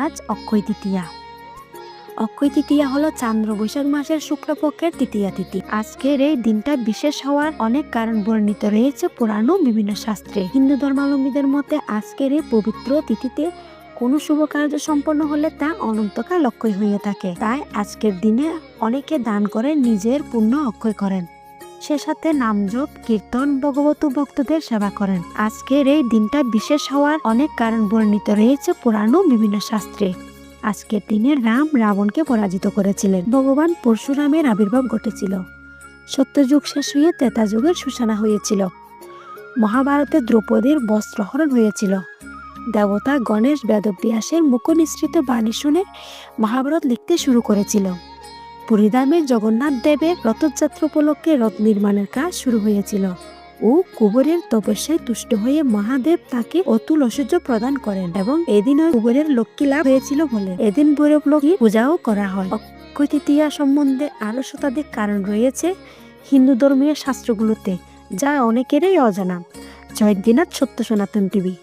আজ অক্ষয় তৃতীয়া। অক্ষয় তৃতীয়া হলো চান্দ্র বৈশাখ মাসের শুক্লপক্ষের তৃতীয়া তিথি। আজকের এই দিনটা বিশেষ হওয়ার অনেক কারণ বর্ণিত রয়েছে পুরাণ ও বিভিন্ন শাস্ত্রে। হিন্দু ধর্মাবলম্বীদের মতে আজকের এই পবিত্র তিথিতে কোনো শুভ কার্য সম্পন্ন হলে তা অনন্তকাল অক্ষয় হয়ে থাকে। তাই আজকের দিনে অনেকে দান করে নিজের পুণ্য অক্ষয় করেন, সে সাথে নামজপ কীর্তন ভগবত ভক্তদের সেবা করেন। আজকের এই দিনটা বিশেষ হওয়ার অনেক কারণ বর্ণিত রয়েছে পুরাণ ও বিভিন্ন শাস্ত্রে। আজকের দিনে রাম রাবণকে পরাজিত করেছিলেন। ভগবান পরশুরামের আবির্ভাব ঘটেছিল। সত্যযুগ শেষ হয়ে ত্রেতা যুগের সূচনা হয়েছিল। মহাভারতে দ্রৌপদীর বস্ত্রহরণ হয়েছিল। দেবতা গণেশ বেদব্যাসের মুখনিসৃত বাণী শুনে মহাভারত লিখতে শুরু করেছিল। পুরীধামে জগন্নাথ দেবের রথযাত্রা উপলক্ষে রথ নির্মাণের কাজ শুরু হয়েছিল ও কুবেরের তপস্যায় তুষ্ট হয়ে মহাদেব তাকে অতুল ঐশ্বর্য প্রদান করেন এবং এদিন কুবেরের লক্ষ্মী লাভ হয়েছিল বলে এদিন ভৈরব লক্ষ্মী পূজাও করা হয়। অক্ষয় তৃতীয়া সম্বন্ধে আরো শতাধিক কারণ রয়েছে হিন্দু ধর্মীয় শাস্ত্রগুলোতে, যা অনেকেরই অজানা। জয় দিনাথ সত্য সনাতন টিভি।